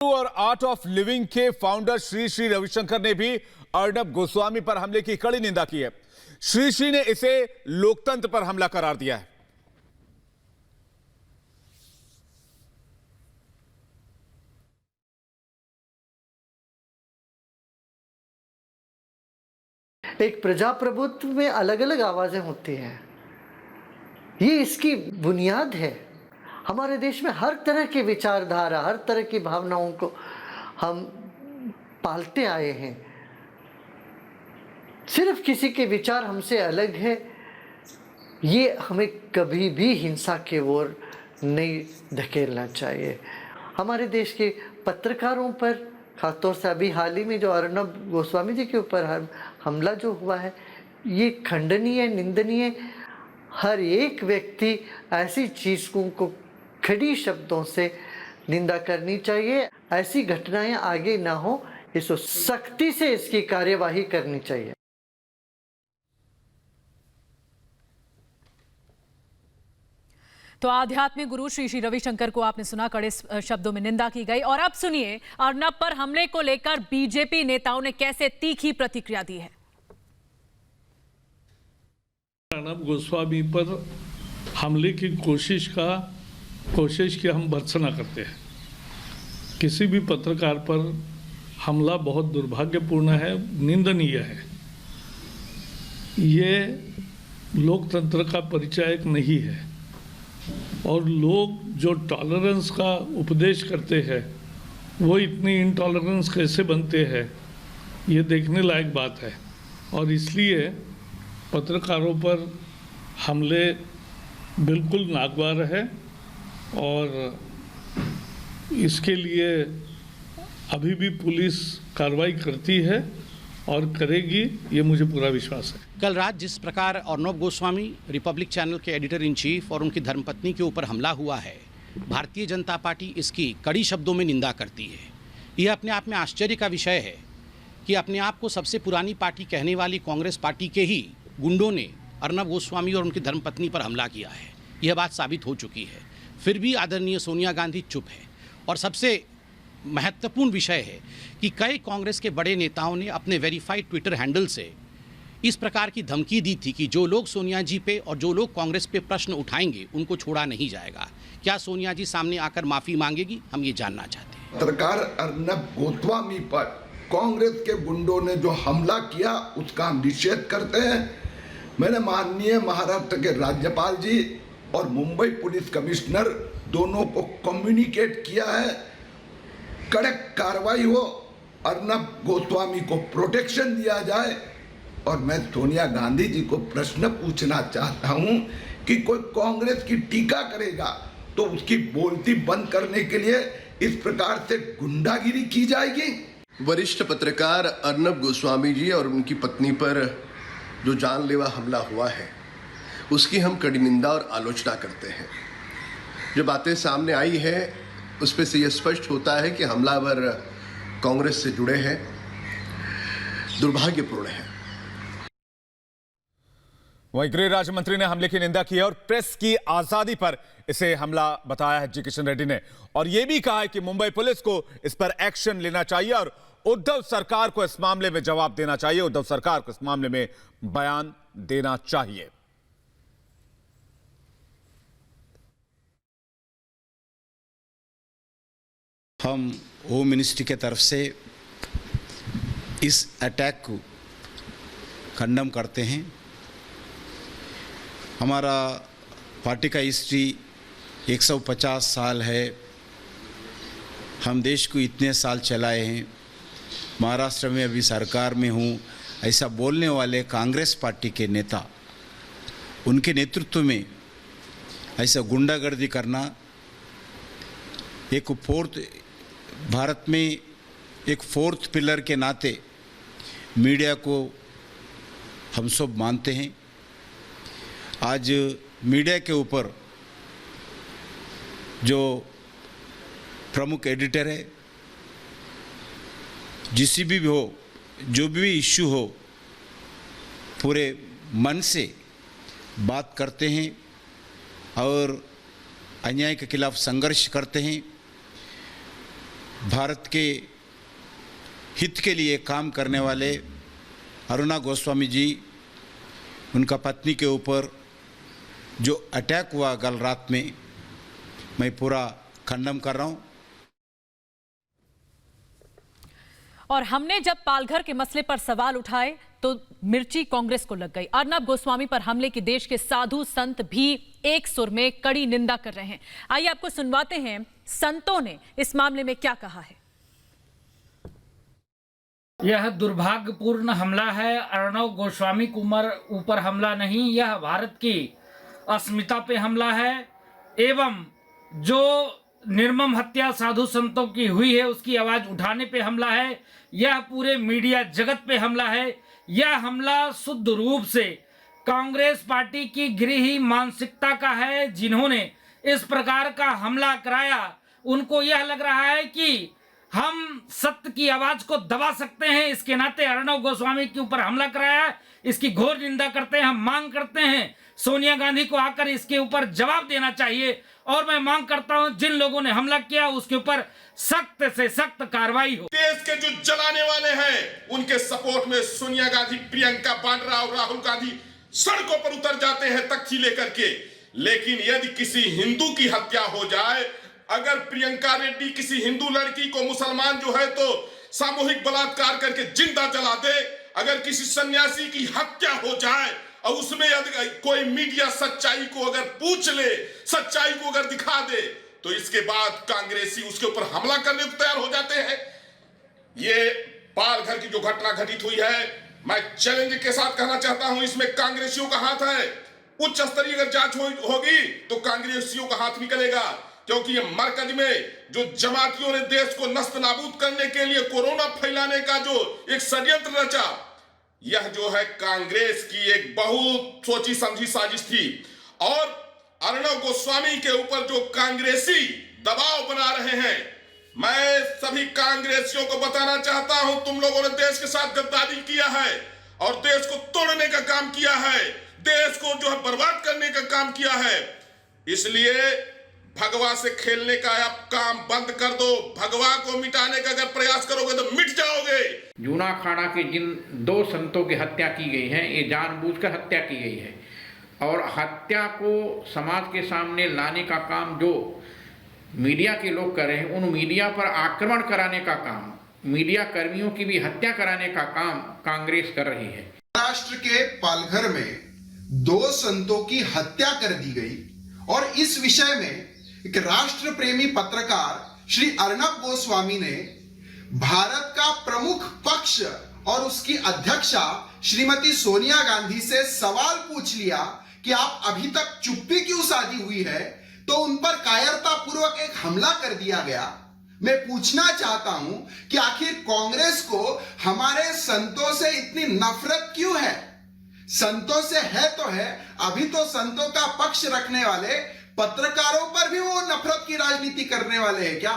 और art of living के founder Shri Shri Ravishankar ने भी अर्नब गोस्वामी पर हमले की कड़ी निंदा की है। श्री श्री ने इसे लोकतंत्र पर हमला करार दिया है। एक प्रजाप्रभुत्व में अलग अलग आवाजें होती हैं, ये इसकी बुनियाद है। हमारे देश में हर तरह की विचारधारा, हर तरह की भावनाओं को हम पालते आए हैं। सिर्फ किसी के विचार हमसे अलग है, ये हमें कभी भी हिंसा की ओर नहीं धकेलना चाहिए। हमारे देश के पत्रकारों पर, खासतौर से अभी हाल ही में जो अर्नब गोस्वामी जी के ऊपर हमला जो हुआ है, ये खंडनीय, निंदनीय। हर एक व्यक्ति ऐसी चीज़ों को खड़ी शब्दों से निंदा करनी चाहिए। ऐसी घटनाएं आगे ना हो, इसको सख्ती से इसकी कार्यवाही करनी चाहिए। तो आध्यात्मिक गुरु श्री श्री रविशंकर को आपने सुना, कड़े शब्दों में निंदा की गई। और अब सुनिए अर्नब पर हमले को लेकर बीजेपी नेताओं ने कैसे तीखी प्रतिक्रिया दी है। अर्नब गोस्वामी पर हमले की कोशिश की हम भर्त्सना करते हैं। किसी भी पत्रकार पर हमला बहुत दुर्भाग्यपूर्ण है, निंदनीय है। ये लोकतंत्र का परिचायक नहीं है। और लोग जो टॉलरेंस का उपदेश करते हैं, वो इतनी इनटॉलरेंस कैसे बनते हैं, ये देखने लायक बात है। और इसलिए पत्रकारों पर हमले बिल्कुल नागवार है और इसके लिए अभी भी पुलिस कार्रवाई करती है और करेगी, ये मुझे पूरा विश्वास है। कल रात जिस प्रकार अर्नब गोस्वामी रिपब्लिक चैनल के एडिटर इन चीफ और उनकी धर्मपत्नी के ऊपर हमला हुआ है, भारतीय जनता पार्टी इसकी कड़ी शब्दों में निंदा करती है। यह अपने आप में आश्चर्य का विषय है कि अपने आप को सबसे पुरानी पार्टी कहने वाली कांग्रेस पार्टी के ही गुंडों ने अर्नब गोस्वामी और उनकी धर्मपत्नी पर हमला किया है। यह बात साबित हो चुकी है। फिर भी आदरणीय सोनिया गांधी चुप है। और सबसे महत्वपूर्ण विषय है कि कई कांग्रेस के बड़े नेताओं ने अपने वेरीफाइड ट्विटर हैंडल से इस प्रकार की धमकी दी थी कि जो लोग सोनिया जी पे और जो लोग कांग्रेस पे प्रश्न उठाएंगे उनको छोड़ा नहीं जाएगा। क्या सोनिया जी सामने आकर माफ़ी मांगेगी, हम ये जानना चाहते हैं। पत्रकार अर्नब गोस्वामी पर कांग्रेस के गुंडों ने जो हमला किया, उसका हम निषेध करते हैं। मैंने माननीय महाराष्ट्र के राज्यपाल जी और मुंबई पुलिस कमिश्नर दोनों को कम्युनिकेट किया है, कड़क कार्रवाई हो, अर्नब गोस्वामी को प्रोटेक्शन दिया जाए। और मैं सोनिया गांधी जी को प्रश्न पूछना चाहता हूं कि कोई कांग्रेस की टीका करेगा तो उसकी बोलती बंद करने के लिए इस प्रकार से गुंडागिरी की जाएगी। वरिष्ठ पत्रकार अर्नब गोस्वामी जी और उनकी पत्नी पर जो जानलेवा हमला हुआ है, उसकी हम कड़ी निंदा और आलोचना करते हैं। जो बातें सामने आई है उस पर से यह स्पष्ट होता है कि हमलावर कांग्रेस से जुड़े हैं, दुर्भाग्यपूर्ण है। वहीं गृह राज्य मंत्री ने हमले की निंदा की है और प्रेस की आजादी पर इसे हमला बताया है जी किशन रेड्डी ने। और यह भी कहा है कि मुंबई पुलिस को इस पर एक्शन लेना चाहिए और उद्धव सरकार को इस मामले में जवाब देना चाहिए, उद्धव सरकार को इस मामले में बयान देना चाहिए। हम होम मिनिस्ट्री के तरफ से इस अटैक को खंडन करते हैं। हमारा पार्टी का हिस्ट्री 150 साल है। हम देश को इतने साल चलाए हैं। महाराष्ट्र में अभी सरकार में हूँ, ऐसा बोलने वाले कांग्रेस पार्टी के नेता, उनके नेतृत्व में ऐसा गुंडागर्दी करना, एक भारत में एक फोर्थ पिलर के नाते मीडिया को हम सब मानते हैं। आज मीडिया के ऊपर जो प्रमुख एडिटर है, जिसी भी हो, जो भी इश्यू हो, पूरे मन से बात करते हैं और अन्याय के खिलाफ संघर्ष करते हैं। भारत के हित के लिए काम करने वाले अर्णब गोस्वामी जी, उनका पत्नी के ऊपर जो अटैक हुआ कल रात में, मैं पूरा खंडन कर रहा हूं। और हमने जब पालघर के मसले पर सवाल उठाए तो मिर्ची कांग्रेस को लग गई। अर्णब गोस्वामी पर हमले की देश के साधु संत भी एक सुर में कड़ी निंदा कर रहे हैं। आइए आपको सुनवाते हैं संतों ने इस मामले में क्या कहा है। यह दुर्भाग्यपूर्ण हमला है। अर्णब गोस्वामी के ऊपर हमला नहीं, यह भारत की अस्मिता पे हमला है एवं जो निर्मम हत्या साधु संतों की हुई है उसकी आवाज उठाने पे हमला है। यह पूरे मीडिया जगत पे हमला है। यह हमला शुद्ध रूप से कांग्रेस पार्टी की गृही मानसिकता का है। जिन्होंने इस प्रकार का हमला कराया उनको यह लग रहा है कि हम सत्य की आवाज को दबा सकते हैं, इसके नाते अर्णब गोस्वामी के ऊपर हमला कराया। इसकी घोर निंदा करते हैं। हम मांग करते हैं सोनिया गांधी को आकर इसके ऊपर जवाब देना चाहिए और मैं मांग करता हूं जिन लोगों ने हमला किया उसके ऊपर सख्त से सख्त कार्रवाई हो। देश के जो जलाने वाले हैं उनके सपोर्ट में सोनिया गांधी, प्रियंका वाड्रा और राहुल गांधी सड़कों पर उतर जाते हैं तख्ती लेकर के। लेकिन यदि किसी हिंदू की हत्या हो जाए, अगर प्रियंका रेड्डी किसी हिंदू लड़की को मुसलमान जो है तो सामूहिक बलात्कार करके जिंदा जला दे, अगर किसी सन्यासी की हत्या हो जाए और उसमें यदि कोई मीडिया सच्चाई को अगर पूछ ले, सच्चाई को अगर दिखा दे, तो इसके बाद कांग्रेसी उसके ऊपर हमला करने को तैयार हो जाते हैं। ये पालघर की जो घटना घटित हुई है, मैं चैलेंज के साथ कहना चाहता हूं इसमें कांग्रेसियों का हाथ है। उच्च स्तरीय अगर जांच होगी तो कांग्रेसियों का हाथ निकलेगा, क्योंकि ये मरकज में जो जमातियों ने देश को नस्त नाबूद करने के लिए कोरोना फैलाने का जो एक षड्यंत्र रचा, यह जो है कांग्रेस की एक बहुत सोची समझी साजिश थी। और अर्णब गोस्वामी के ऊपर जो कांग्रेसी दबाव बना रहे हैं, मैं सभी कांग्रेसियों को बताना चाहता हूं, तुम लोगों ने देश के साथ गद्दारी किया है और देश को तोड़ने का काम किया है, देश को जो है बर्बाद करने का काम किया है। इसलिए भगवा से खेलने का आप काम बंद कर दो। भगवा को मिटाने का अगर प्रयास करोगे तो मिट जाओगे। जूना खाड़ा के जिन 2 संतों की हत्या की गई है, ये जानबूझकर हत्या की गई है और हत्या को समाज के सामने लाने का काम जो मीडिया के लोग कर रहे हैं, उन मीडिया पर आक्रमण कराने का काम, मीडिया कर्मियों की भी हत्या कराने का काम कांग्रेस कर रही है। महाराष्ट्र के पालघर में 2 संतों की हत्या कर दी गई और इस विषय में एक राष्ट्र प्रेमी पत्रकार श्री अर्णब गोस्वामी ने भारत का प्रमुख पक्ष और उसकी अध्यक्षा श्रीमती सोनिया गांधी से सवाल पूछ लिया कि आप अभी तक चुप्पी क्यों साधी हुई है, तो उन पर कायरतापूर्वक एक हमला कर दिया गया। मैं पूछना चाहता हूं कि आखिर कांग्रेस को हमारे संतों से इतनी नफरत क्यों है? संतों से है तो है, अभी तो संतों का पक्ष रखने वाले पत्रकारों पर भी वो नफरत की राजनीति करने वाले हैं क्या?